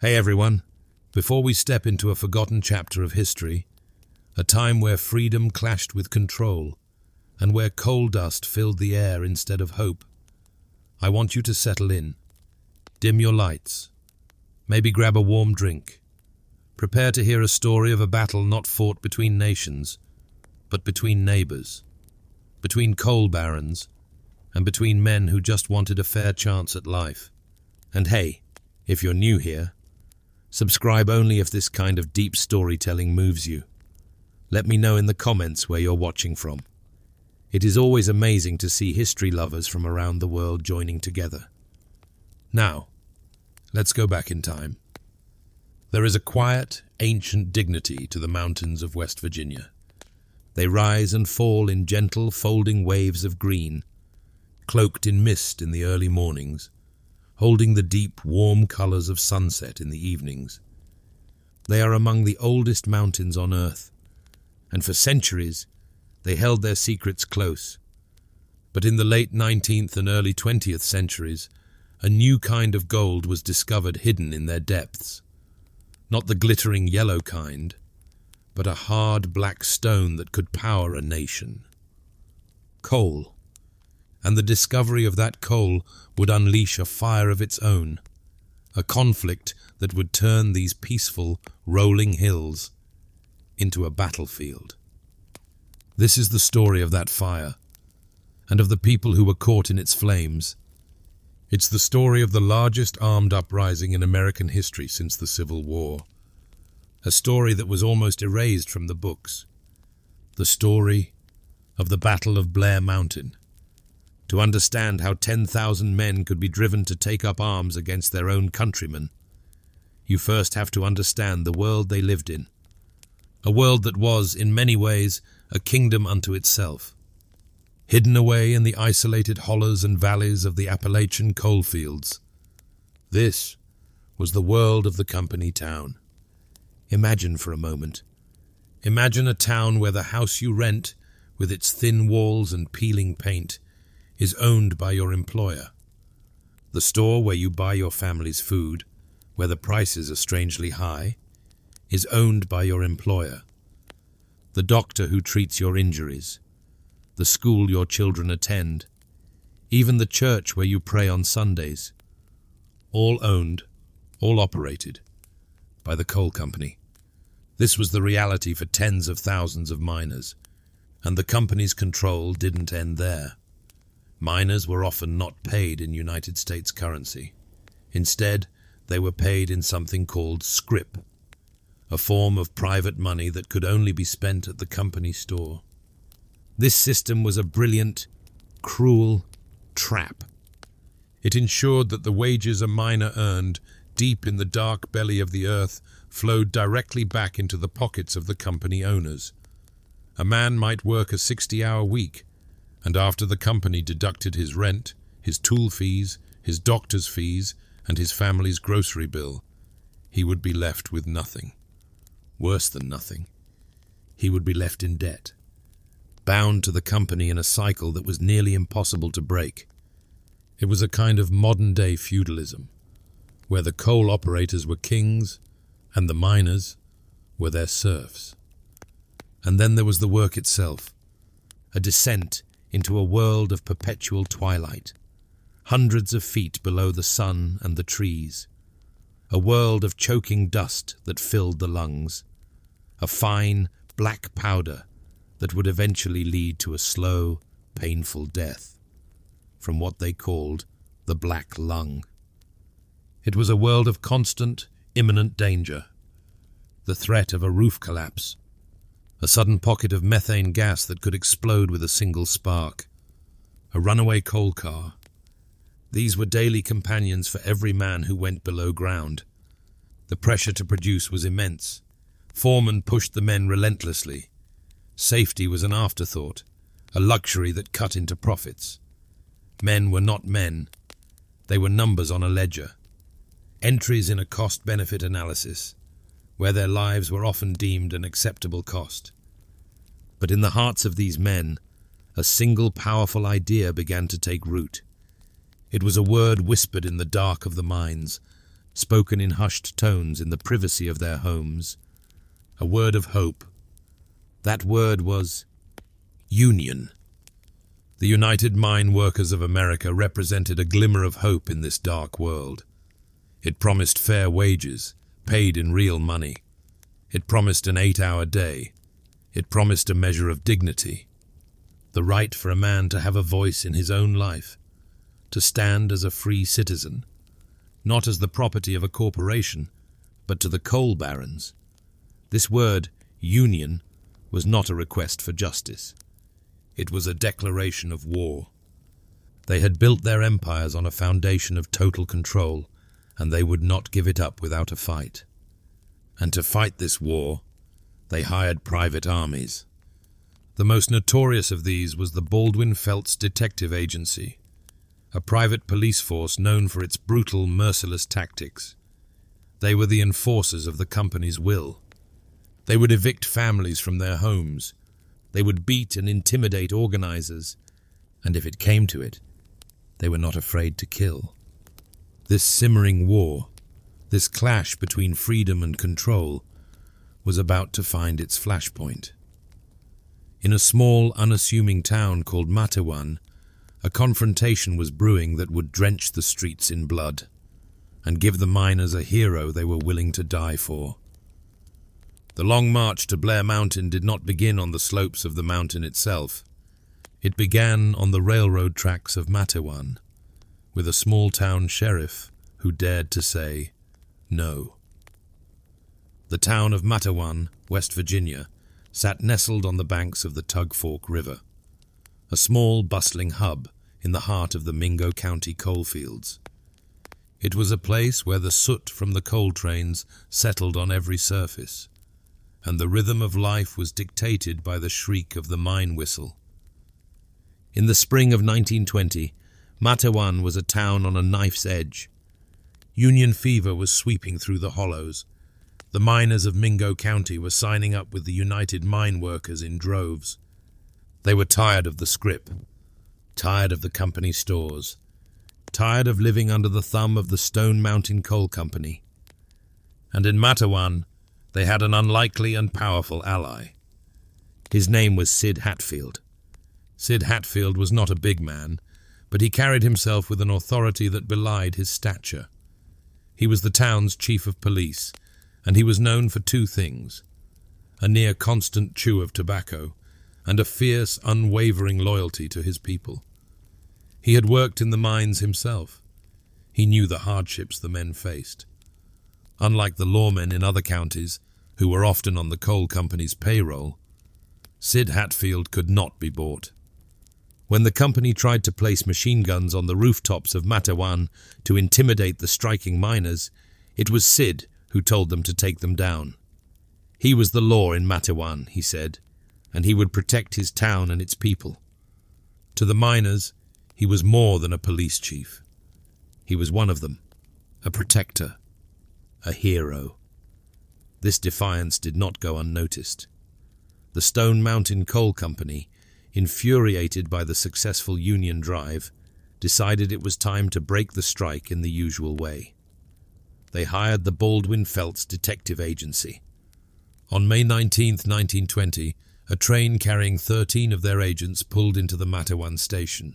Hey everyone, before we step into a forgotten chapter of history, a time where freedom clashed with control, and where coal dust filled the air instead of hope, I want you to settle in, dim your lights, maybe grab a warm drink, prepare to hear a story of a battle not fought between nations, but between neighbors, between coal barons, and between men who just wanted a fair chance at life. And hey, if you're new here, subscribe only if this kind of deep storytelling moves you. Let me know in the comments where you're watching from. It is always amazing to see history lovers from around the world joining together. Now, let's go back in time. There is a quiet, ancient dignity to the mountains of West Virginia. They rise and fall in gentle, folding waves of green, cloaked in mist in the early mornings, holding the deep, warm colors of sunset in the evenings. They are among the oldest mountains on Earth, and for centuries they held their secrets close. But in the late 19th and early 20th centuries, a new kind of gold was discovered hidden in their depths. Not the glittering yellow kind, but a hard black stone that could power a nation. Coal. And the discovery of that coal would unleash a fire of its own, a conflict that would turn these peaceful, rolling hills into a battlefield. This is the story of that fire, and of the people who were caught in its flames. It's the story of the largest armed uprising in American history since the Civil War, a story that was almost erased from the books, the story of the Battle of Blair Mountain. To understand how 10,000 men could be driven to take up arms against their own countrymen, you first have to understand the world they lived in, a world that was, in many ways, a kingdom unto itself. Hidden away in the isolated hollows and valleys of the Appalachian coalfields, this was the world of the company town. Imagine for a moment. Imagine a town where the house you rent, with its thin walls and peeling paint, is owned by your employer. The store where you buy your family's food, where the prices are strangely high, is owned by your employer. The doctor who treats your injuries, the school your children attend, even the church where you pray on Sundays, all owned, all operated by the coal company. This was the reality for tens of thousands of miners, and the company's control didn't end there. Miners were often not paid in United States currency. Instead, they were paid in something called scrip, a form of private money that could only be spent at the company store. This system was a brilliant, cruel trap. It ensured that the wages a miner earned deep in the dark belly of the earth flowed directly back into the pockets of the company owners. A man might work a 60-hour week, and after the company deducted his rent, his tool fees, his doctor's fees, and his family's grocery bill, he would be left with nothing. Worse than nothing. He would be left in debt, bound to the company in a cycle that was nearly impossible to break. It was a kind of modern-day feudalism, where the coal operators were kings and the miners were their serfs. And then there was the work itself, a descent into a world of perpetual twilight, hundreds of feet below the sun and the trees, a world of choking dust that filled the lungs, a fine, black powder that would eventually lead to a slow, painful death, from what they called the black lung. It was a world of constant, imminent danger, the threat of a roof collapse, a sudden pocket of methane gas that could explode with a single spark, a runaway coal car. These were daily companions for every man who went below ground. The pressure to produce was immense. Foremen pushed the men relentlessly. Safety was an afterthought, a luxury that cut into profits. Men were not men. They were numbers on a ledger, entries in a cost-benefit analysis, where their lives were often deemed an acceptable cost. But in the hearts of these men, a single powerful idea began to take root. It was a word whispered in the dark of the mines, spoken in hushed tones in the privacy of their homes. A word of hope. That word was union. The United Mine Workers of America represented a glimmer of hope in this dark world. It promised fair wages, paid in real money. It promised an 8-hour day. It promised a measure of dignity. The right for a man to have a voice in his own life, to stand as a free citizen, not as the property of a corporation, but to the coal barons. This word, union, was not a request for justice. It was a declaration of war. They had built their empires on a foundation of total control, and they would not give it up without a fight. And to fight this war, they hired private armies. The most notorious of these was the Baldwin Felts Detective Agency, a private police force known for its brutal, merciless tactics. They were the enforcers of the company's will. They would evict families from their homes. They would beat and intimidate organizers, and if it came to it, they were not afraid to kill. This simmering war, this clash between freedom and control, was about to find its flashpoint. In a small, unassuming town called Matawan, a confrontation was brewing that would drench the streets in blood and give the miners a hero they were willing to die for. The long march to Blair Mountain did not begin on the slopes of the mountain itself. It began on the railroad tracks of Matawan, with a small-town sheriff who dared to say no. The town of Matawan, West Virginia, sat nestled on the banks of the Tug Fork River, a small, bustling hub in the heart of the Mingo County coalfields. It was a place where the soot from the coal trains settled on every surface, and the rhythm of life was dictated by the shriek of the mine whistle. In the spring of 1920, Matawan was a town on a knife's edge. Union fever was sweeping through the hollows. The miners of Mingo County were signing up with the United Mine Workers in droves. They were tired of the scrip, tired of the company stores, tired of living under the thumb of the Stone Mountain Coal Company. And in Matawan, they had an unlikely and powerful ally. His name was Sid Hatfield. Sid Hatfield was not a big man, but he carried himself with an authority that belied his stature. He was the town's chief of police, and he was known for two things: a near-constant chew of tobacco and a fierce, unwavering loyalty to his people. He had worked in the mines himself. He knew the hardships the men faced. Unlike the lawmen in other counties, who were often on the coal company's payroll, Sid Hatfield could not be bought. When the company tried to place machine guns on the rooftops of Matawan to intimidate the striking miners, it was Sid who told them to take them down. He was the law in Matawan, he said, and he would protect his town and its people. To the miners, he was more than a police chief. He was one of them, a protector, a hero. This defiance did not go unnoticed. The Stone Mountain Coal Company, infuriated by the successful Union drive, decided it was time to break the strike in the usual way. They hired the Baldwin Felts Detective Agency. On May 19, 1920, a train carrying 13 of their agents pulled into the Matawan station.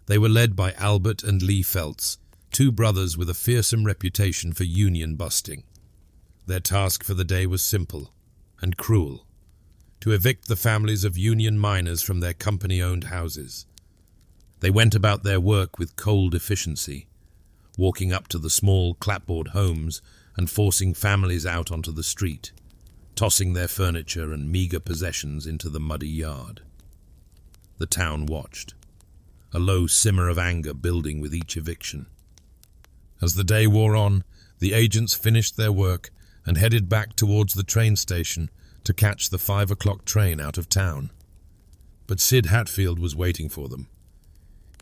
They were led by Albert and Lee Felts, two brothers with a fearsome reputation for union busting. Their task for the day was simple and cruel: to evict the families of union miners from their company-owned houses. They went about their work with cold efficiency, walking up to the small clapboard homes and forcing families out onto the street, tossing their furniture and meager possessions into the muddy yard. The town watched, a low simmer of anger building with each eviction. As the day wore on, the agents finished their work and headed back towards the train station to catch the 5 o'clock train out of town. But Sid Hatfield was waiting for them.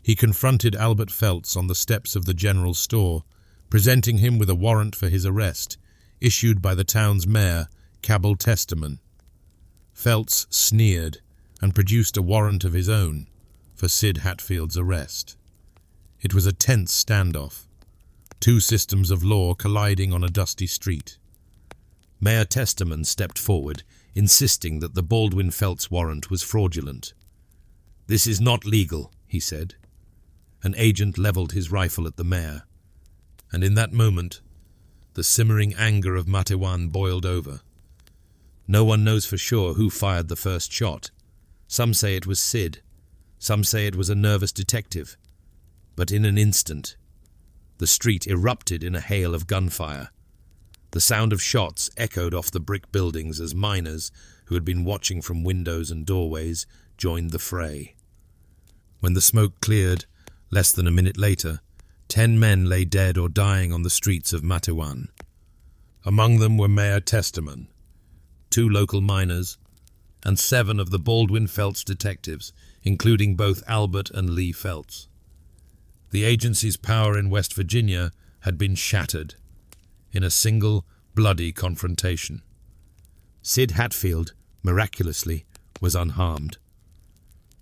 He confronted Albert Felts on the steps of the general store, presenting him with a warrant for his arrest, issued by the town's mayor, Cabell Testaman. Felts sneered and produced a warrant of his own for Sid Hatfield's arrest. It was a tense standoff. two systems of law colliding on a dusty street. Mayor Testament stepped forward, insisting that the Baldwin Felts warrant was fraudulent. "This is not legal," he said. An agent leveled his rifle at the mayor, and in that moment, the simmering anger of Matewan boiled over. No one knows for sure who fired the first shot. Some say it was Sid, some say it was a nervous detective. But in an instant, the street erupted in a hail of gunfire. The sound of shots echoed off the brick buildings as miners, who had been watching from windows and doorways, joined the fray. When the smoke cleared, less than a minute later, 10 men lay dead or dying on the streets of Matewan. Among them were Mayor Testament, 2 local miners, and 7 of the Baldwin Felts detectives, including both Albert and Lee Felts. The agency's power in West Virginia had been shattered in a single, bloody confrontation. Sid Hatfield, miraculously, was unharmed.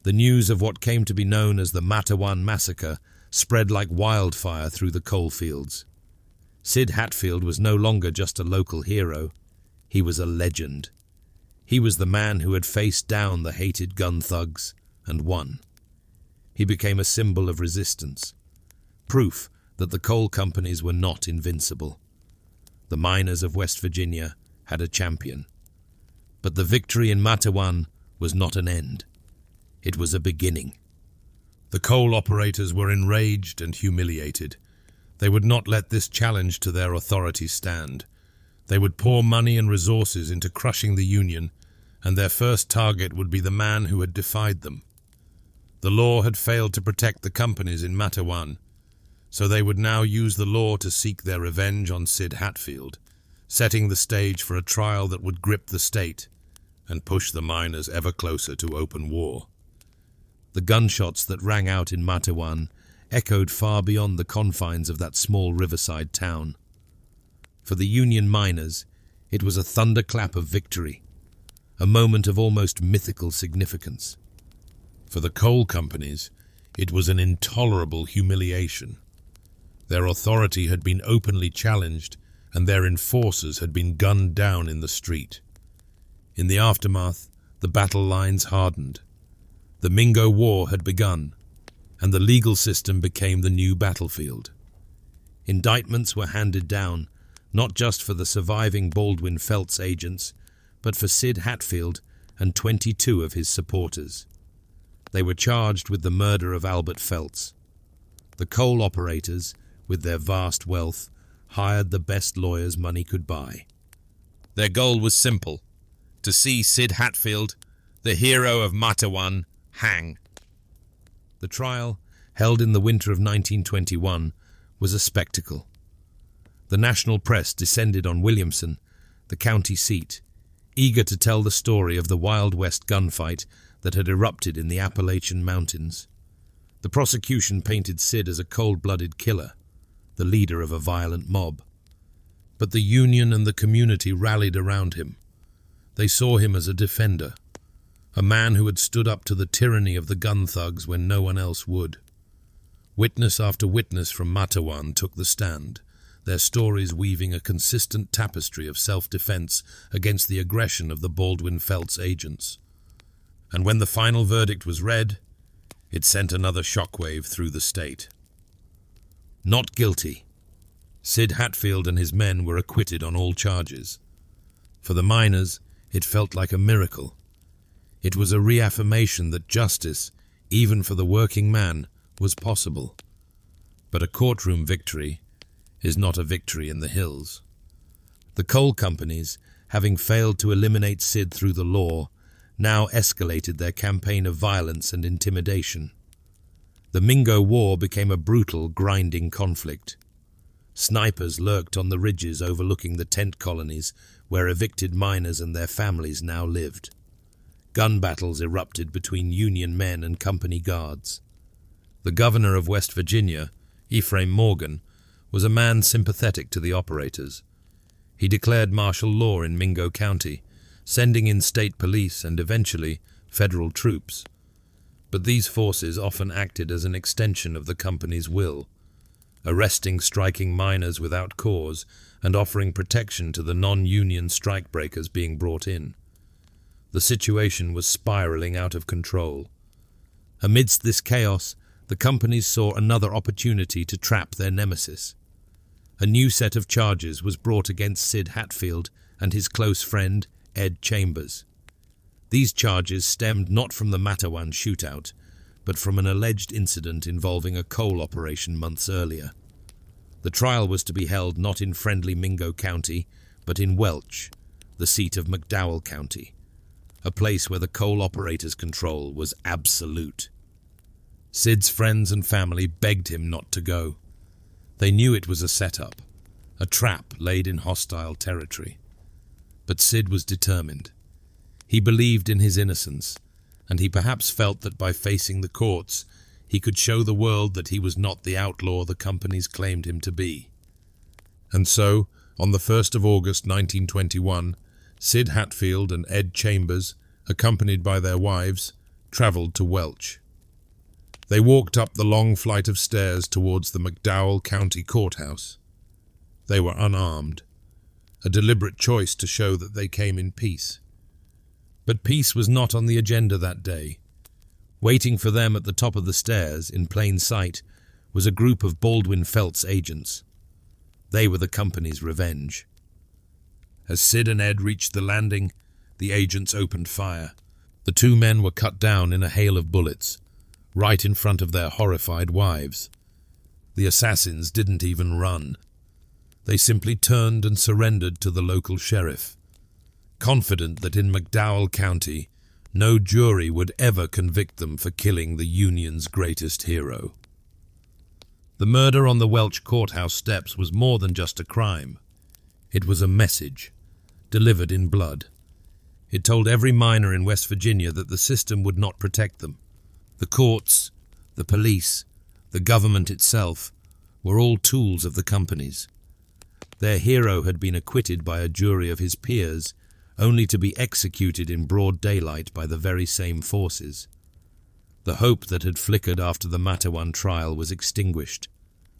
The news of what came to be known as the Matewan Massacre spread like wildfire through the coal fields. Sid Hatfield was no longer just a local hero. He was a legend. He was the man who had faced down the hated gun thugs and won. He became a symbol of resistance, proof that the coal companies were not invincible. The miners of West Virginia had a champion. But the victory in Matewan was not an end. It was a beginning. The coal operators were enraged and humiliated. They would not let this challenge to their authority stand. They would pour money and resources into crushing the Union, and their first target would be the man who had defied them. The law had failed to protect the companies in Matewan, so they would now use the law to seek their revenge on Sid Hatfield, setting the stage for a trial that would grip the state and push the miners ever closer to open war. The gunshots that rang out in Matewan echoed far beyond the confines of that small riverside town. For the Union miners, it was a thunderclap of victory, a moment of almost mythical significance. For the coal companies, it was an intolerable humiliation. Their authority had been openly challenged, and their enforcers had been gunned down in the street. In the aftermath, the battle lines hardened. The Mingo War had begun, and the legal system became the new battlefield. Indictments were handed down, not just for the surviving Baldwin Felts agents, but for Sid Hatfield and 22 of his supporters. They were charged with the murder of Albert Felts. The coal operators, with their vast wealth, hired the best lawyers money could buy. Their goal was simple: to see Sid Hatfield, the hero of Matewan, hang. The trial, held in the winter of 1921, was a spectacle. The national press descended on Williamson, the county seat, eager to tell the story of the Wild West gunfight that had erupted in the Appalachian Mountains. The prosecution painted Sid as a cold-blooded killer, the leader of a violent mob. But the Union and the community rallied around him. They saw him as a defender, a man who had stood up to the tyranny of the gun thugs when no one else would. Witness after witness from Matewan took the stand, their stories weaving a consistent tapestry of self-defense against the aggression of the Baldwin Felts agents. And when the final verdict was read, it sent another shockwave through the state. Not guilty. Sid Hatfield and his men were acquitted on all charges. For the miners, it felt like a miracle. It was a reaffirmation that justice, even for the working man, was possible. But a courtroom victory is not a victory in the hills. The coal companies, having failed to eliminate Sid through the law, now escalated their campaign of violence and intimidation. The Mingo War became a brutal, grinding conflict. Snipers lurked on the ridges overlooking the tent colonies where evicted miners and their families now lived. Gun battles erupted between Union men and company guards. The governor of West Virginia, Ephraim Morgan, was a man sympathetic to the operators. He declared martial law in Mingo County, sending in state police and eventually federal troops. But these forces often acted as an extension of the company's will. arresting striking miners without cause and offering protection to the non-union strikebreakers being brought in. The situation was spiraling out of control. Amidst this chaos, the companies saw another opportunity to trap their nemesis. A new set of charges was brought against Sid Hatfield and his close friend, Ed Chambers. These charges stemmed not from the Matawan shootout, but from an alleged incident involving a coal operation months earlier. The trial was to be held not in friendly Mingo County, but in Welch, the seat of McDowell County, a place where the coal operators' control was absolute. Sid's friends and family begged him not to go. They knew it was a setup, a trap laid in hostile territory. But Sid was determined. He believed in his innocence, and he perhaps felt that by facing the courts, he could show the world that he was not the outlaw the companies claimed him to be. And so, on the 1st of August 1921, Sid Hatfield and Ed Chambers, accompanied by their wives, travelled to Welch. They walked up the long flight of stairs towards the McDowell County Courthouse. They were unarmed, a deliberate choice to show that they came in peace. But peace was not on the agenda that day. Waiting for them at the top of the stairs, in plain sight, was a group of Baldwin Felts agents. They were the company's revenge. As Sid and Ed reached the landing, the agents opened fire. The two men were cut down in a hail of bullets, right in front of their horrified wives. The assassins didn't even run. They simply turned and surrendered to the local sheriff, confident that in McDowell County, no jury would ever convict them for killing the Union's greatest hero. The murder on the Welch courthouse steps was more than just a crime. It was a message, delivered in blood. It told every miner in West Virginia that the system would not protect them. The courts, the police, the government itself were all tools of the companies. Their hero had been acquitted by a jury of his peers, only to be executed in broad daylight by the very same forces. The hope that had flickered after the Matawan trial was extinguished,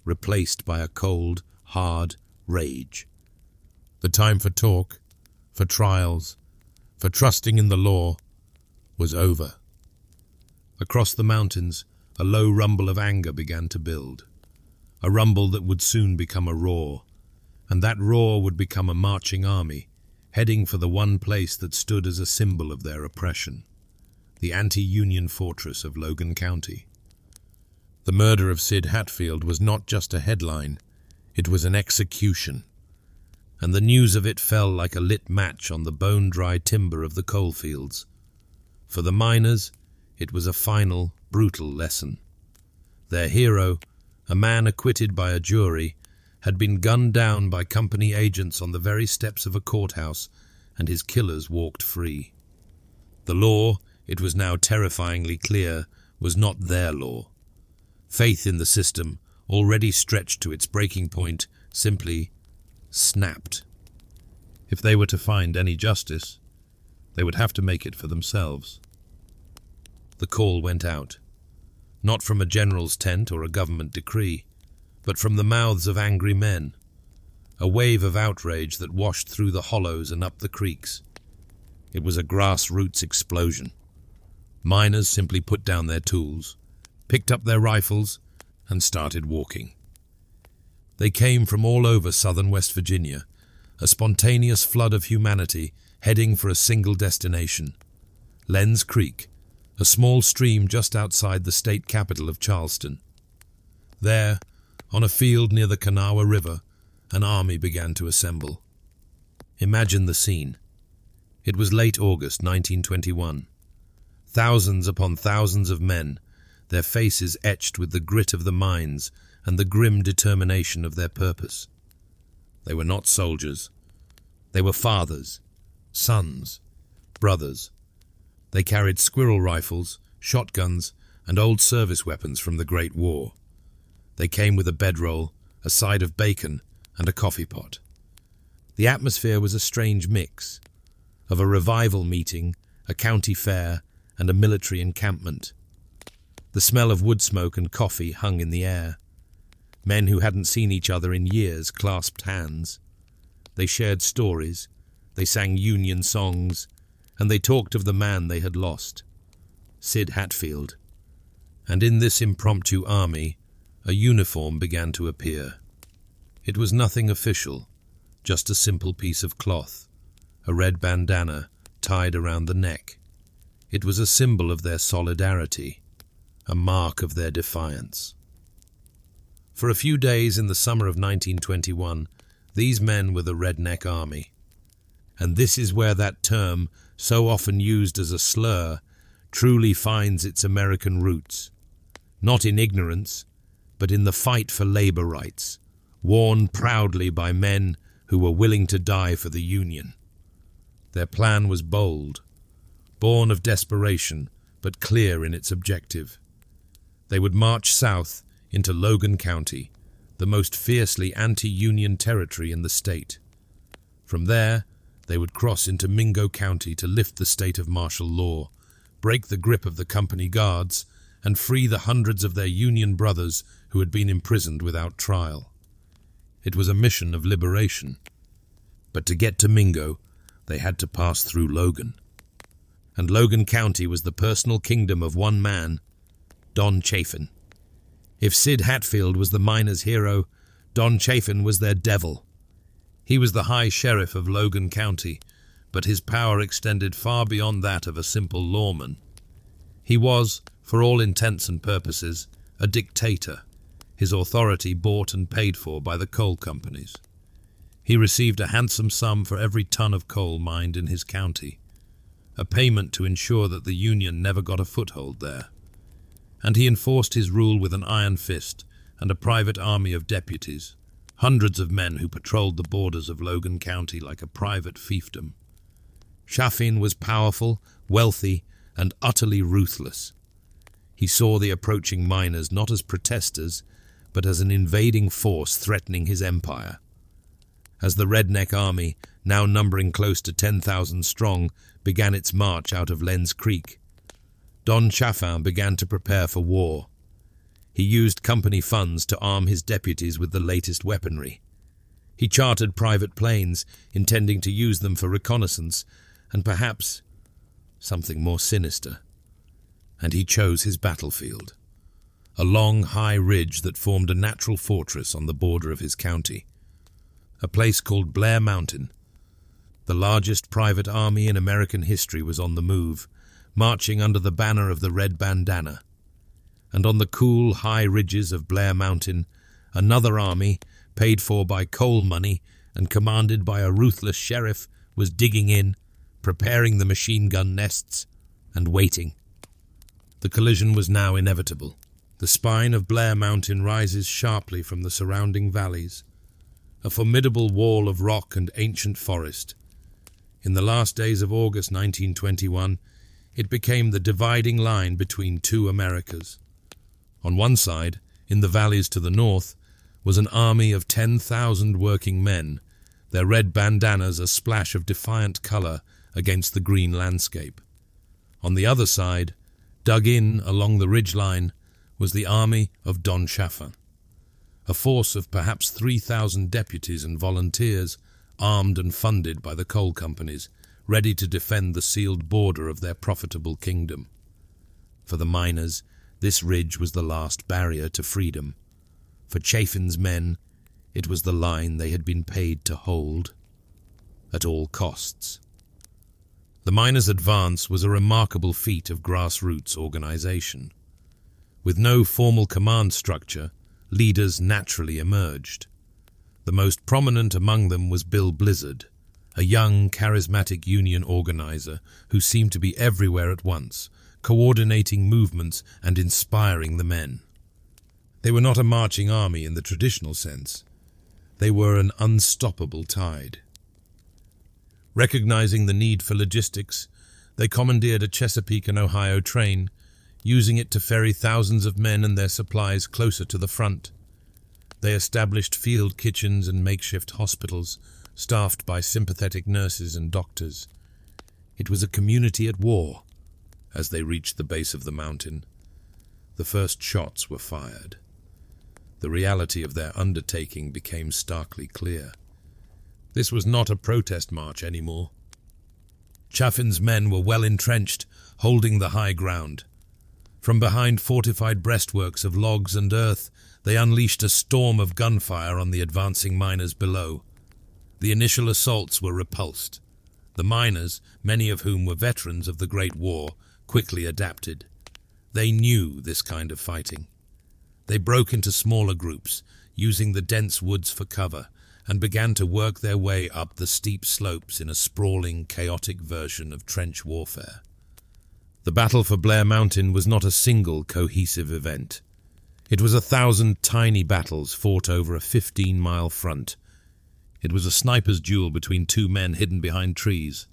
replaced by a cold, hard rage. The time for talk, for trials, for trusting in the law, was over. Across the mountains, a low rumble of anger began to build, a rumble that would soon become a roar, and that roar would become a marching army, heading for the one place that stood as a symbol of their oppression, the anti-Union fortress of Logan County. The murder of Sid Hatfield was not just a headline, it was an execution, and the news of it fell like a lit match on the bone-dry timber of the coalfields. For the miners, it was a final, brutal lesson. Their hero, a man acquitted by a jury, had been gunned down by company agents on the very steps of a courthouse, and his killers walked free. The law, it was now terrifyingly clear, was not their law. Faith in the system, already stretched to its breaking point, simply snapped. If they were to find any justice, they would have to make it for themselves. The call went out, not from a general's tent or a government decree, but from the mouths of angry men, a wave of outrage that washed through the hollows and up the creeks. It was a grassroots explosion. Miners simply put down their tools, picked up their rifles, and started walking. They came from all over southern West Virginia, a spontaneous flood of humanity heading for a single destination, Lenz Creek, a small stream just outside the state capital of Charleston. There, on a field near the Kanawha River, an army began to assemble. Imagine the scene. It was late August 1921. Thousands upon thousands of men, their faces etched with the grit of the mines and the grim determination of their purpose. They were not soldiers. They were fathers, sons, brothers. They carried squirrel rifles, shotguns, and old service weapons from the Great War. They came with a bedroll, a side of bacon, and a coffee pot. The atmosphere was a strange mix of a revival meeting, a county fair, and a military encampment. The smell of wood smoke and coffee hung in the air. Men who hadn't seen each other in years clasped hands. They shared stories, they sang Union songs, and they talked of the man they had lost, Sid Hatfield. And in this impromptu army, a uniform began to appear. It was nothing official, just a simple piece of cloth, a red bandana tied around the neck. It was a symbol of their solidarity, a mark of their defiance. For a few days in the summer of 1921, these men were the Redneck Army. And this is where that term, so often used as a slur, truly finds its American roots. Not in ignorance, but in the fight for labor rights, worn proudly by men who were willing to die for the Union. Their plan was bold, born of desperation, but clear in its objective. They would march south into Logan County, the most fiercely anti-Union territory in the state. From there, they would cross into Mingo County to lift the state of martial law, break the grip of the company guards, and free the hundreds of their Union brothers who had been imprisoned without trial. It was a mission of liberation. But to get to Mingo, they had to pass through Logan. And Logan County was the personal kingdom of one man, Don Chafin. If Sid Hatfield was the miners' hero, Don Chafin was their devil. He was the high sheriff of Logan County, but his power extended far beyond that of a simple lawman. He was, for all intents and purposes, a dictator, his authority bought and paid for by the coal companies. He received a handsome sum for every ton of coal mined in his county, a payment to ensure that the Union never got a foothold there. And he enforced his rule with an iron fist and a private army of deputies, hundreds of men who patrolled the borders of Logan County like a private fiefdom. Chafin was powerful, wealthy, and utterly ruthless. He saw the approaching miners not as protesters, but as an invading force threatening his empire. As the Redneck Army, now numbering close to 10,000 strong, began its march out of Lenz Creek, Don Chafin began to prepare for war. He used company funds to arm his deputies with the latest weaponry. He chartered private planes, intending to use them for reconnaissance, and perhaps something more sinister. And he chose his battlefield, a long, high ridge that formed a natural fortress on the border of his county, a place called Blair Mountain. The largest private army in American history was on the move, marching under the banner of the red bandana. And on the cool, high ridges of Blair Mountain, another army, paid for by coal money and commanded by a ruthless sheriff, was digging in, preparing the machine gun nests, and waiting. The collision was now inevitable. The spine of Blair Mountain rises sharply from the surrounding valleys, a formidable wall of rock and ancient forest. In the last days of August 1921, it became the dividing line between two Americas. On one side, in the valleys to the north, was an army of 10,000 working men, their red bandanas a splash of defiant color against the green landscape. On the other side, dug in along the ridgeline, was the army of Don Chafin, a force of perhaps 3,000 deputies and volunteers, armed and funded by the coal companies, ready to defend the sealed border of their profitable kingdom. For the miners, this ridge was the last barrier to freedom. For Chafin's men, it was the line they had been paid to hold, at all costs. The miners' advance was a remarkable feat of grassroots organization. With no formal command structure, leaders naturally emerged. The most prominent among them was Bill Blizzard, a young, charismatic union organizer who seemed to be everywhere at once, coordinating movements and inspiring the men. They were not a marching army in the traditional sense. They were an unstoppable tide. Recognizing the need for logistics, they commandeered a Chesapeake and Ohio train, using it to ferry thousands of men and their supplies closer to the front. They established field kitchens and makeshift hospitals, staffed by sympathetic nurses and doctors. It was a community at war. As they reached the base of the mountain, the first shots were fired. The reality of their undertaking became starkly clear. This was not a protest march anymore. Chaffin's men were well entrenched, holding the high ground. From behind fortified breastworks of logs and earth, they unleashed a storm of gunfire on the advancing miners below. The initial assaults were repulsed. The miners, many of whom were veterans of the Great War, quickly adapted. They knew this kind of fighting. They broke into smaller groups, using the dense woods for cover, and began to work their way up the steep slopes in a sprawling, chaotic version of trench warfare. The battle for Blair Mountain was not a single cohesive event. It was 1,000 tiny battles fought over a 15-mile front. It was a sniper's duel between two men hidden behind trees.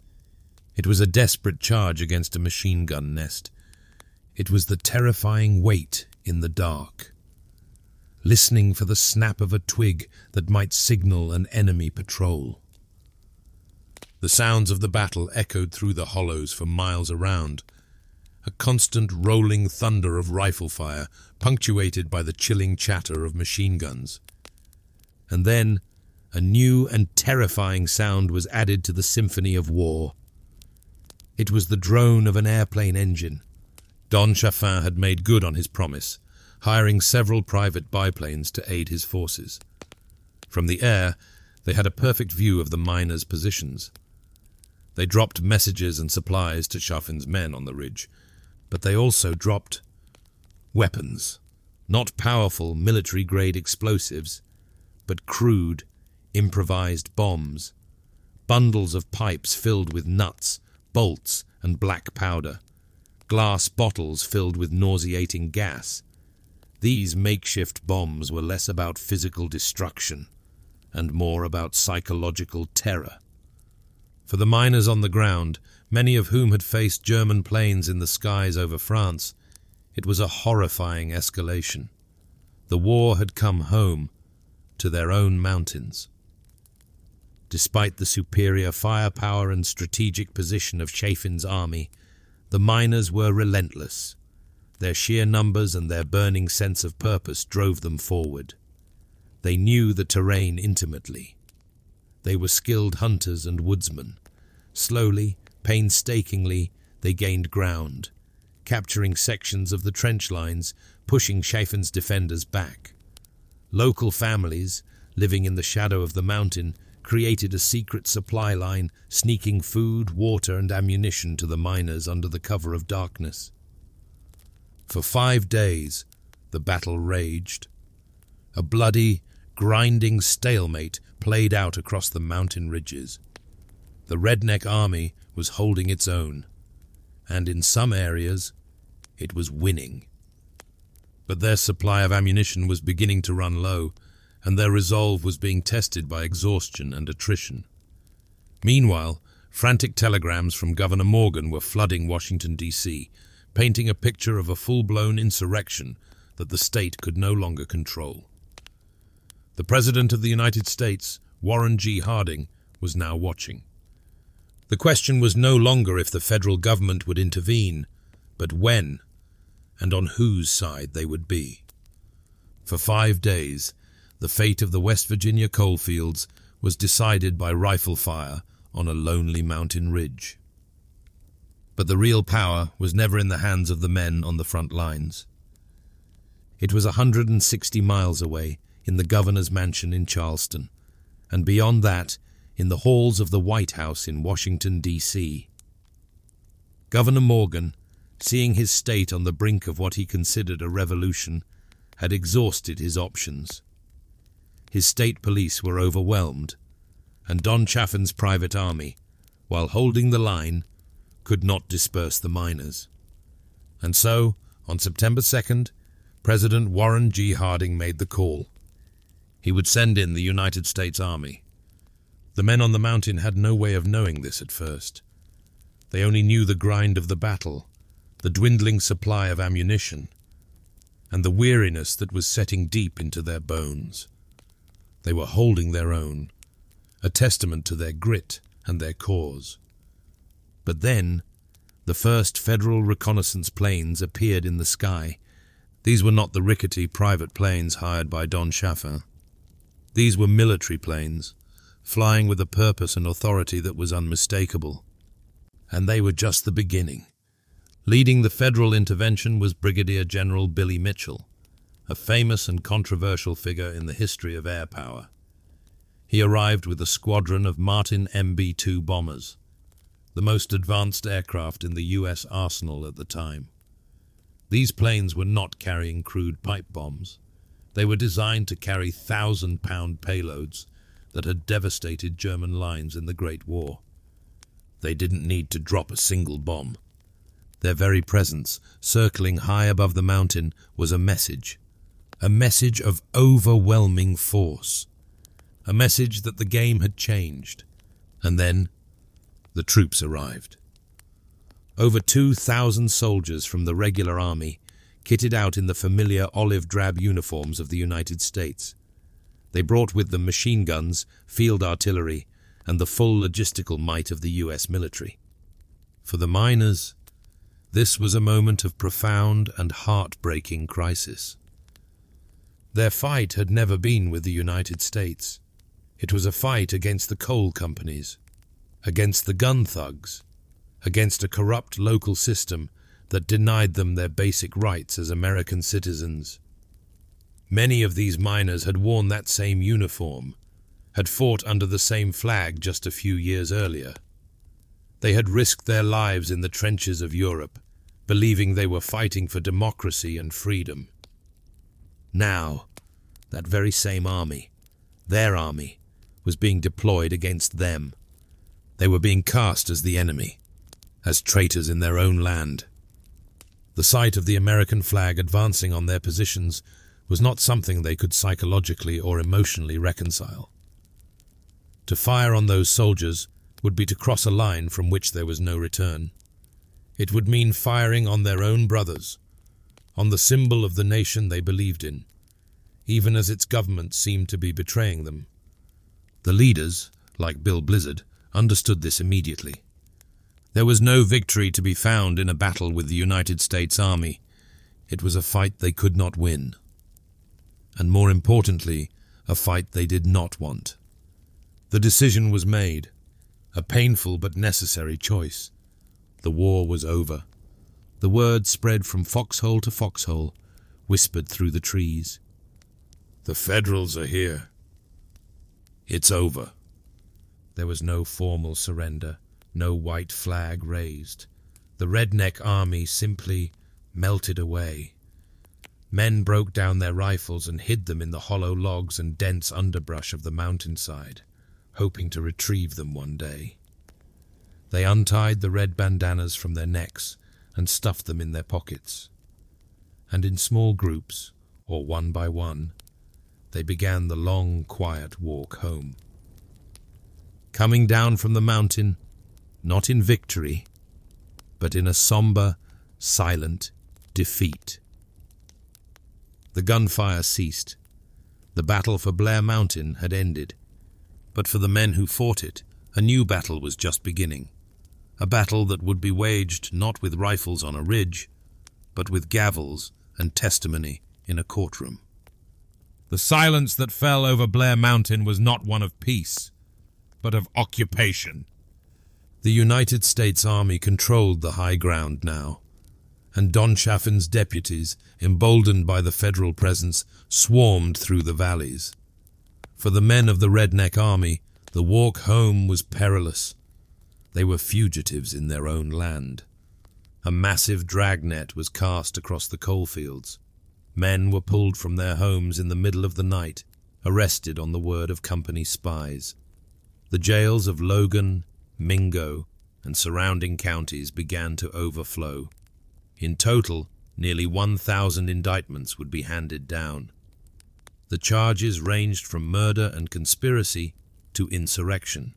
It was a desperate charge against a machine gun nest. It was the terrifying wait in the dark, listening for the snap of a twig that might signal an enemy patrol. The sounds of the battle echoed through the hollows for miles around, a constant rolling thunder of rifle fire, punctuated by the chilling chatter of machine guns. And then a new and terrifying sound was added to the symphony of war. It was the drone of an airplane engine. Don Chaffin had made good on his promise, hiring several private biplanes to aid his forces. From the air, they had a perfect view of the miners' positions. They dropped messages and supplies to Chaffin's men on the ridge, but they also dropped weapons, not powerful military-grade explosives, but crude, improvised bombs, bundles of pipes filled with nuts, bolts, and black powder, glass bottles filled with nauseating gas. These makeshift bombs were less about physical destruction and more about psychological terror. For the miners on the ground, many of whom had faced German planes in the skies over France, it was a horrifying escalation. The war had come home to their own mountains. Despite the superior firepower and strategic position of Chaffin's army, the miners were relentless. Their sheer numbers and their burning sense of purpose drove them forward. They knew the terrain intimately. They were skilled hunters and woodsmen. Slowly, painstakingly, they gained ground, capturing sections of the trench lines, pushing Chaffin's defenders back. Local families, living in the shadow of the mountain, created a secret supply line, sneaking food, water, and ammunition to the miners under the cover of darkness. For 5 days, the battle raged. A bloody, grinding stalemate played out across the mountain ridges. The Redneck Army was holding its own, and in some areas, it was winning. But their supply of ammunition was beginning to run low, and their resolve was being tested by exhaustion and attrition. Meanwhile, frantic telegrams from Governor Morgan were flooding Washington, D.C., painting a picture of a full-blown insurrection that the state could no longer control. The President of the United States, Warren G. Harding, was now watching. The question was no longer if the federal government would intervene, but when, and on whose side they would be. For 5 days, the fate of the West Virginia coalfields was decided by rifle fire on a lonely mountain ridge. But the real power was never in the hands of the men on the front lines. It was 160 miles away, in the governor's mansion in Charleston, and beyond that, in the halls of the White House in Washington, D.C. Governor Morgan, seeing his state on the brink of what he considered a revolution, had exhausted his options. His state police were overwhelmed, and Don Chaffin's private army, while holding the line, could not disperse the miners. And so, on September 2nd, President Warren G. Harding made the call. He would send in the United States Army. The men on the mountain had no way of knowing this at first. They only knew the grind of the battle, the dwindling supply of ammunition, and the weariness that was setting deep into their bones. They were holding their own, a testament to their grit and their cause. But then, the first federal reconnaissance planes appeared in the sky. These were not the rickety private planes hired by Don Chaffin. These were military planes, flying with a purpose and authority that was unmistakable. And they were just the beginning. Leading the federal intervention was Brigadier General Billy Mitchell, a famous and controversial figure in the history of air power. He arrived with a squadron of Martin MB-2 bombers, the most advanced aircraft in the U.S. arsenal at the time. These planes were not carrying crude pipe bombs. They were designed to carry 1,000-pound payloads that had devastated German lines in the Great War. They didn't need to drop a single bomb. Their very presence, circling high above the mountain, was a message of overwhelming force, a message that the game had changed. And then the troops arrived. Over 2,000 soldiers from the regular army, kitted out in the familiar olive-drab uniforms of the United States. They brought with them machine guns, field artillery, and the full logistical might of the U.S. military. For the miners, this was a moment of profound and heartbreaking crisis. Their fight had never been with the United States. It was a fight against the coal companies, against the gun thugs, against a corrupt local system that denied them their basic rights as American citizens. Many of these miners had worn that same uniform, had fought under the same flag just a few years earlier. They had risked their lives in the trenches of Europe, believing they were fighting for democracy and freedom. Now, that very same army, their army, was being deployed against them. They were being cast as the enemy, as traitors in their own land. The sight of the American flag advancing on their positions was not something they could psychologically or emotionally reconcile. To fire on those soldiers would be to cross a line from which there was no return. It would mean firing on their own brothers, on the symbol of the nation they believed in, even as its government seemed to be betraying them. The leaders, like Bill Blizzard, understood this immediately. There was no victory to be found in a battle with the United States Army. It was a fight they could not win. And more importantly, a fight they did not want. The decision was made, a painful but necessary choice. The war was over. The word spread from foxhole to foxhole, whispered through the trees. The Federals are here. It's over. There was no formal surrender, no white flag raised. The Redneck Army simply melted away. Men broke down their rifles and hid them in the hollow logs and dense underbrush of the mountainside, hoping to retrieve them one day. They untied the red bandanas from their necks and stuffed them in their pockets. And in small groups, or one by one, they began the long, quiet walk home. Coming down from the mountain, not in victory, but in a somber, silent defeat. The gunfire ceased. The battle for Blair Mountain had ended. But for the men who fought it, a new battle was just beginning. A battle that would be waged not with rifles on a ridge, but with gavels and testimony in a courtroom. The silence that fell over Blair Mountain was not one of peace, but of occupation. The United States Army controlled the high ground now, and Don Chaffin's deputies, emboldened by the federal presence, swarmed through the valleys. For the men of the Redneck Army, the walk home was perilous. They were fugitives in their own land. A massive dragnet was cast across the coalfields. Men were pulled from their homes in the middle of the night, arrested on the word of company spies. The jails of Logan, Mingo, and surrounding counties began to overflow. In total, nearly 1,000 indictments would be handed down. The charges ranged from murder and conspiracy to insurrection.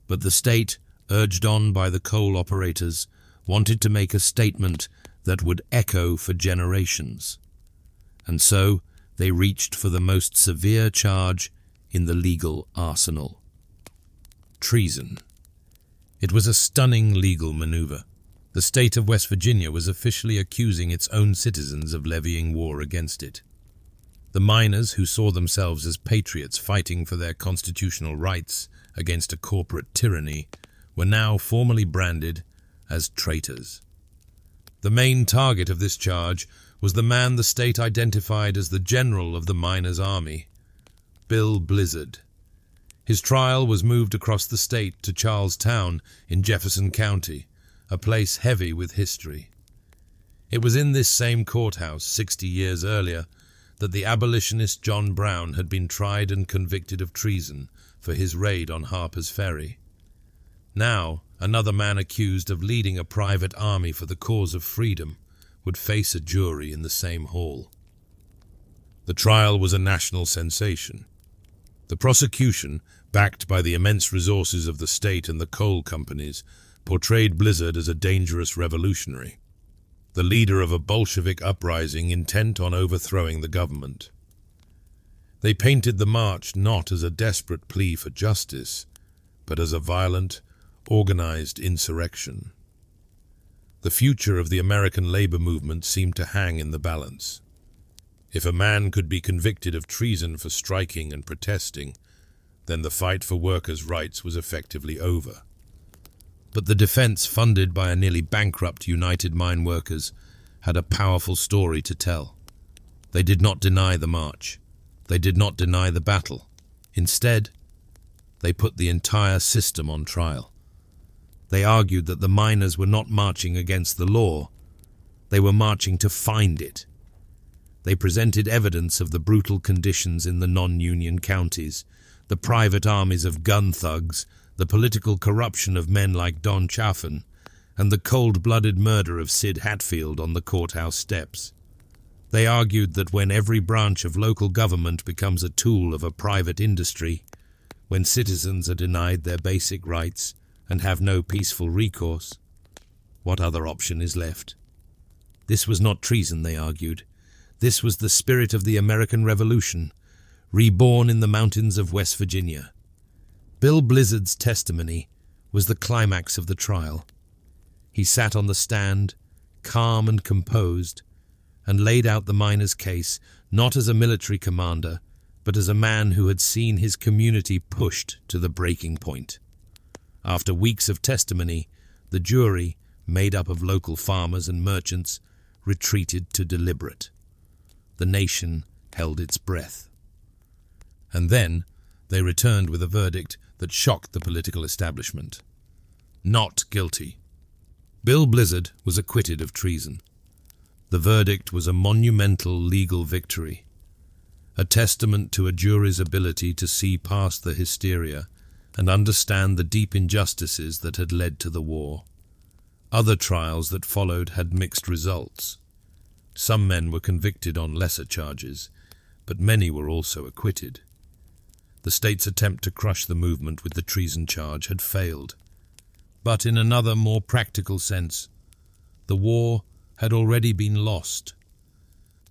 But the state, urged on by the coal operators, wanted to make a statement that would echo for generations. And so they reached for the most severe charge in the legal arsenal: treason. It was a stunning legal maneuver. The state of West Virginia was officially accusing its own citizens of levying war against it. The miners, who saw themselves as patriots fighting for their constitutional rights against a corporate tyranny, were now formally branded as traitors. The main target of this charge was the man the state identified as the general of the miners' army, Bill Blizzard. His trial was moved across the state to Charlestown in Jefferson County, a place heavy with history. It was in this same courthouse 60 years earlier that the abolitionist John Brown had been tried and convicted of treason for his raid on Harper's Ferry. Now, another man accused of leading a private army for the cause of freedom would face a jury in the same hall. The trial was a national sensation. The prosecution, backed by the immense resources of the state and the coal companies, portrayed Blizzard as a dangerous revolutionary, the leader of a Bolshevik uprising intent on overthrowing the government. They painted the march not as a desperate plea for justice, but as a violent, organized insurrection. The future of the American labor movement seemed to hang in the balance. If a man could be convicted of treason for striking and protesting, then the fight for workers' rights was effectively over. But the defense, funded by a nearly bankrupt United Mine Workers, had a powerful story to tell. They did not deny the march. They did not deny the battle. Instead, they put the entire system on trial. They argued that the miners were not marching against the law. They were marching to find it. They presented evidence of the brutal conditions in the non-union counties, the private armies of gun thugs, the political corruption of men like Don Chaffin, and the cold-blooded murder of Sid Hatfield on the courthouse steps. They argued that when every branch of local government becomes a tool of a private industry, when citizens are denied their basic rights and have no peaceful recourse, what other option is left? This was not treason, they argued. This was the spirit of the American Revolution, reborn in the mountains of West Virginia. Bill Blizzard's testimony was the climax of the trial. He sat on the stand, calm and composed, and laid out the miners' case not as a military commander, but as a man who had seen his community pushed to the breaking point. After weeks of testimony, the jury, made up of local farmers and merchants, retreated to deliberate. The nation held its breath. And then they returned with a verdict that shocked the political establishment. Not guilty. Bill Blizzard was acquitted of treason. The verdict was a monumental legal victory, a testament to a jury's ability to see past the hysteria and understand the deep injustices that had led to the war. Other trials that followed had mixed results. Some men were convicted on lesser charges, but many were also acquitted. The state's attempt to crush the movement with the treason charge had failed. But in another, more practical sense, the war had already been lost.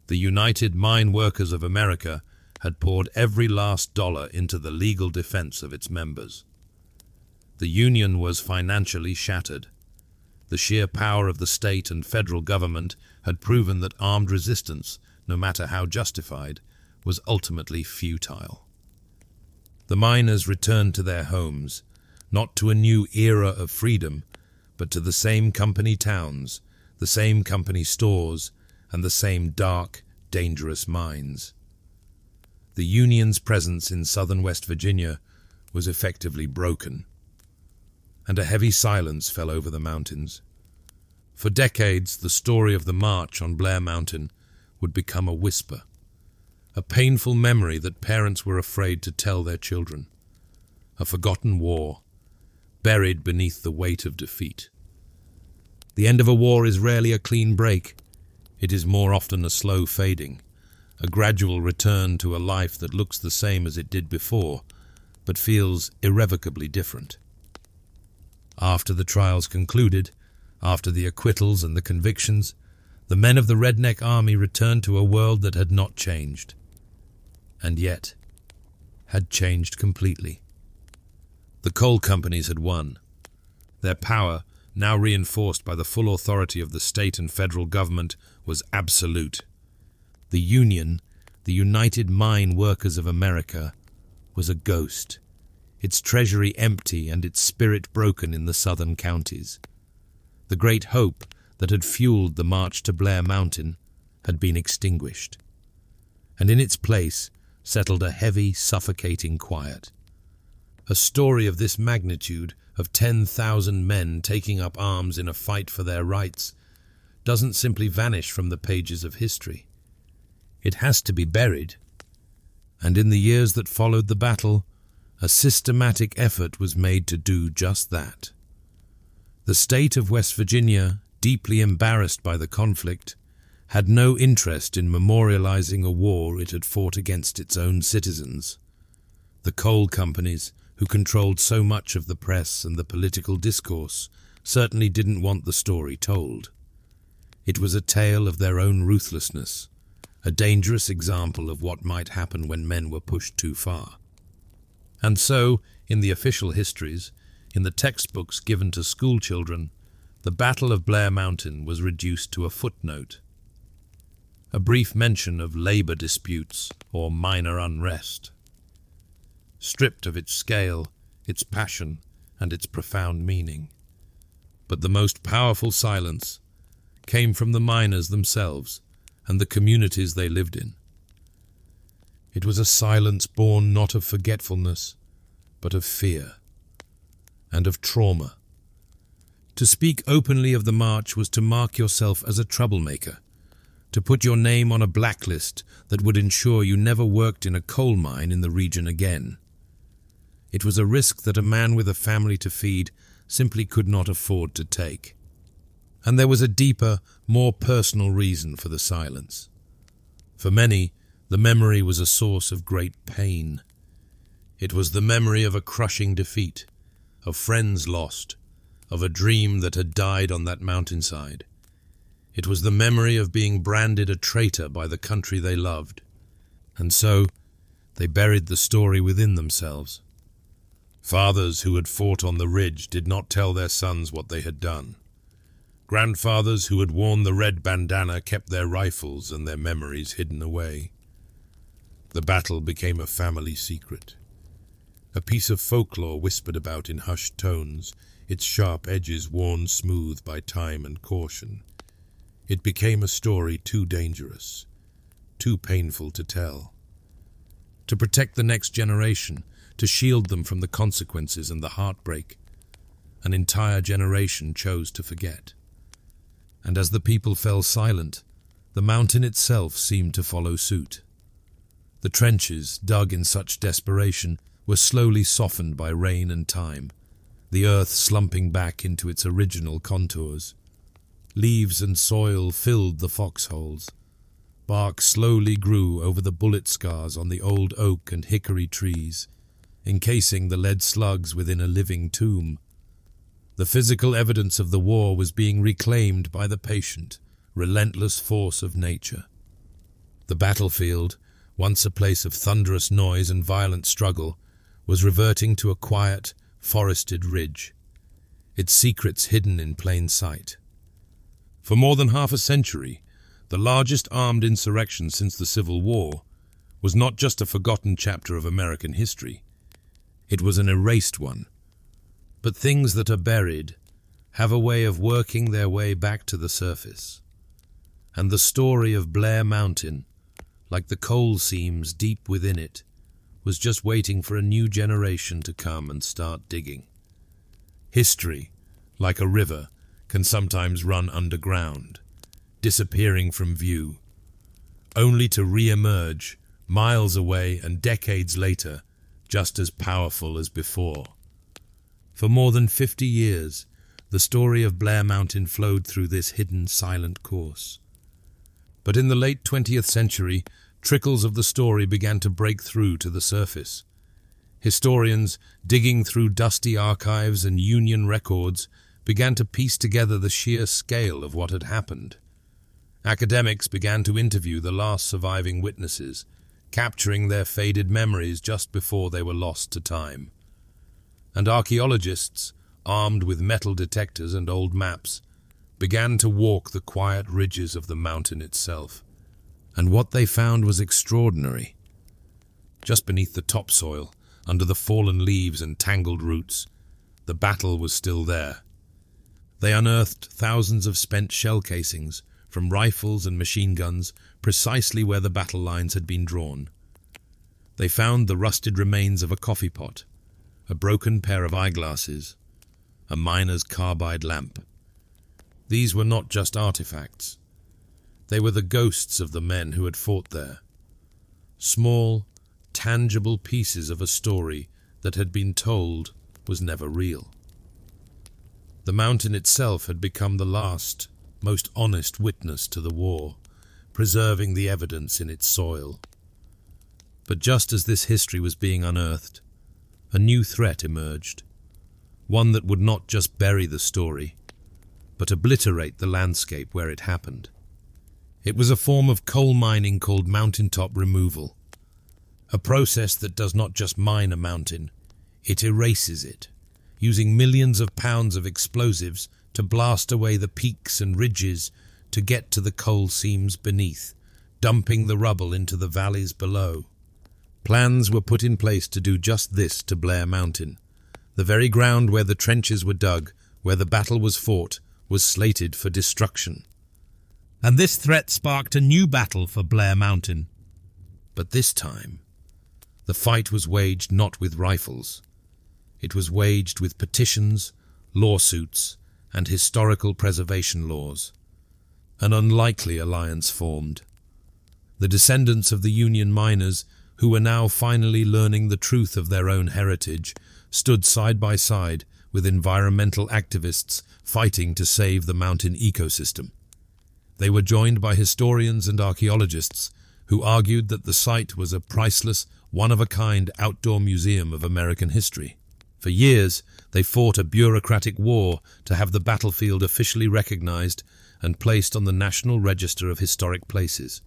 The United Mine Workers of America had poured every last dollar into the legal defense of its members. The Union was financially shattered. The sheer power of the state and federal government had proven that armed resistance, no matter how justified, was ultimately futile. The miners returned to their homes, not to a new era of freedom, but to the same company towns, the same company stores, and the same dark, dangerous mines. The Union's presence in southern West Virginia was effectively broken, and a heavy silence fell over the mountains. For decades, the story of the march on Blair Mountain would become a whisper, a painful memory that parents were afraid to tell their children, a forgotten war, buried beneath the weight of defeat. The end of a war is rarely a clean break. It is more often a slow fading, a gradual return to a life that looks the same as it did before, but feels irrevocably different. After the trials concluded, after the acquittals and the convictions, the men of the Redneck Army returned to a world that had not changed, and yet had changed completely. The coal companies had won. Their power, now reinforced by the full authority of the state and federal government, was absolute. The Union, the United Mine Workers of America, was a ghost, its treasury empty and its spirit broken in the southern counties. The great hope that had fueled the march to Blair Mountain had been extinguished, and in its place settled a heavy, suffocating quiet. A story of this magnitude, of 10,000 men taking up arms in a fight for their rights, doesn't simply vanish from the pages of history. It has to be buried. And in the years that followed the battle, a systematic effort was made to do just that. The state of West Virginia, deeply embarrassed by the conflict, had no interest in memorializing a war it had fought against its own citizens. The coal companies, who controlled so much of the press and the political discourse, certainly didn't want the story told. It was a tale of their own ruthlessness, a dangerous example of what might happen when men were pushed too far. And so, in the official histories, in the textbooks given to school children, the Battle of Blair Mountain was reduced to a footnote, a brief mention of labor disputes or minor unrest, stripped of its scale, its passion, and its profound meaning. But the most powerful silence came from the miners themselves and the communities they lived in. It was a silence born not of forgetfulness, but of fear and of trauma. To speak openly of the march was to mark yourself as a troublemaker, to put your name on a blacklist that would ensure you never worked in a coal mine in the region again. It was a risk that a man with a family to feed simply could not afford to take. And there was a deeper, more personal reason for the silence. For many, the memory was a source of great pain. It was the memory of a crushing defeat, of friends lost, of a dream that had died on that mountainside. It was the memory of being branded a traitor by the country they loved. And so, they buried the story within themselves. Fathers who had fought on the ridge did not tell their sons what they had done. Grandfathers who had worn the red bandana kept their rifles and their memories hidden away. The battle became a family secret, a piece of folklore whispered about in hushed tones, its sharp edges worn smooth by time and caution. It became a story too dangerous, too painful to tell. To protect the next generation, to shield them from the consequences and the heartbreak, an entire generation chose to forget. And as the people fell silent, the mountain itself seemed to follow suit. The trenches, dug in such desperation, were slowly softened by rain and time, the earth slumping back into its original contours. Leaves and soil filled the foxholes. Bark slowly grew over the bullet scars on the old oak and hickory trees, encasing the lead slugs within a living tomb. The physical evidence of the war was being reclaimed by the patient, relentless force of nature. The battlefield, once a place of thunderous noise and violent struggle, was reverting to a quiet, forested ridge, its secrets hidden in plain sight. For more than half a century, the largest armed insurrection since the Civil War was not just a forgotten chapter of American history. It was an erased one. But things that are buried have a way of working their way back to the surface. And the story of Blair Mountain, like the coal seams deep within it, was just waiting for a new generation to come and start digging. History, like a river, can sometimes run underground, disappearing from view, only to re-emerge miles away and decades later, just as powerful as before. For more than 50 years, the story of Blair Mountain flowed through this hidden, silent course. But in the late 20th century, trickles of the story began to break through to the surface. Historians, digging through dusty archives and Union records, began to piece together the sheer scale of what had happened. Academics began to interview the last surviving witnesses, capturing their faded memories just before they were lost to time. And archaeologists, armed with metal detectors and old maps, began to walk the quiet ridges of the mountain itself. And what they found was extraordinary. Just beneath the topsoil, under the fallen leaves and tangled roots, the battle was still there. They unearthed thousands of spent shell casings from rifles and machine guns precisely where the battle lines had been drawn. They found the rusted remains of a coffee pot, a broken pair of eyeglasses, a miner's carbide lamp. These were not just artifacts. They were the ghosts of the men who had fought there. Small, tangible pieces of a story that had been told was never real. The mountain itself had become the last, most honest witness to the war, preserving the evidence in its soil. But just as this history was being unearthed, a new threat emerged, one that would not just bury the story, but obliterate the landscape where it happened. It was a form of coal mining called mountaintop removal, a process that does not just mine a mountain, it erases it, using millions of pounds of explosives to blast away the peaks and ridges to get to the coal seams beneath, dumping the rubble into the valleys below. Plans were put in place to do just this to Blair Mountain. The very ground where the trenches were dug, where the battle was fought, was slated for destruction. And this threat sparked a new battle for Blair Mountain. But this time, the fight was waged not with rifles. It was waged with petitions, lawsuits, and historical preservation laws. An unlikely alliance formed. The descendants of the Union miners, who were now finally learning the truth of their own heritage, stood side by side with environmental activists fighting to save the mountain ecosystem. They were joined by historians and archaeologists who argued that the site was a priceless, one-of-a-kind outdoor museum of American history. For years, they fought a bureaucratic war to have the battlefield officially recognized and placed on the National Register of Historic Places,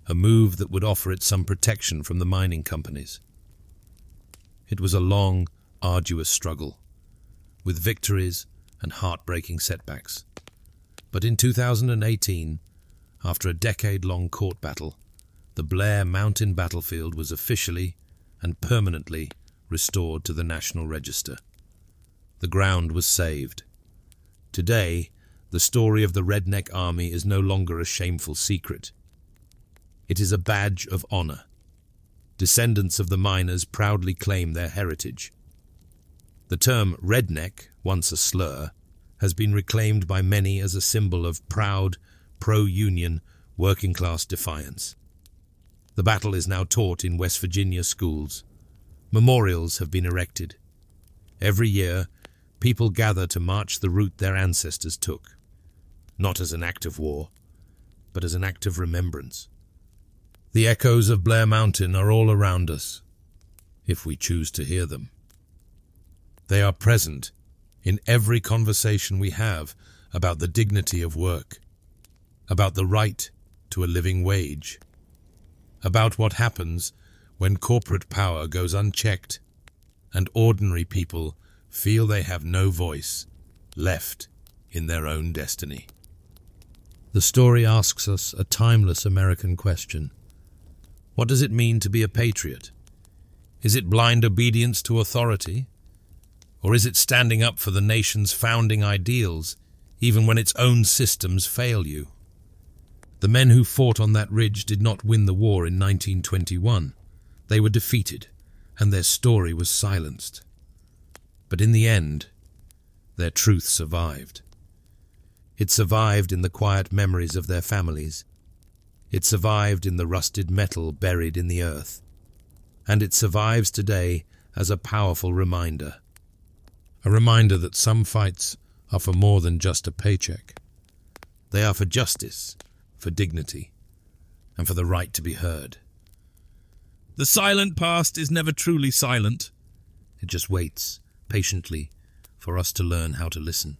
a move that would offer it some protection from the mining companies. It was a long, arduous struggle, with victories and heartbreaking setbacks. But in 2018, after a decade-long court battle, the Blair Mountain battlefield was officially and permanently restored to the National Register. The ground was saved. Today, the story of the Redneck Army is no longer a shameful secret. It is a badge of honor. Descendants of the miners proudly claim their heritage. The term redneck, once a slur, has been reclaimed by many as a symbol of proud, pro-union, working-class defiance. The battle is now taught in West Virginia schools. Memorials have been erected. Every year, people gather to march the route their ancestors took, not as an act of war, but as an act of remembrance. The echoes of Blair Mountain are all around us, if we choose to hear them. They are present in every conversation we have about the dignity of work, about the right to a living wage, about what happens when corporate power goes unchecked and ordinary people feel they have no voice left in their own destiny. The story asks us a timeless American question. What does it mean to be a patriot? Is it blind obedience to authority? Or is it standing up for the nation's founding ideals, even when its own systems fail you? The men who fought on that ridge did not win the war in 1921. They were defeated, and their story was silenced. But in the end, their truth survived. It survived in the quiet memories of their families. It survived in the rusted metal buried in the earth. And it survives today as a powerful reminder. A reminder that some fights are for more than just a paycheck. They are for justice, for dignity, and for the right to be heard. The silent past is never truly silent. It just waits, patiently, for us to learn how to listen.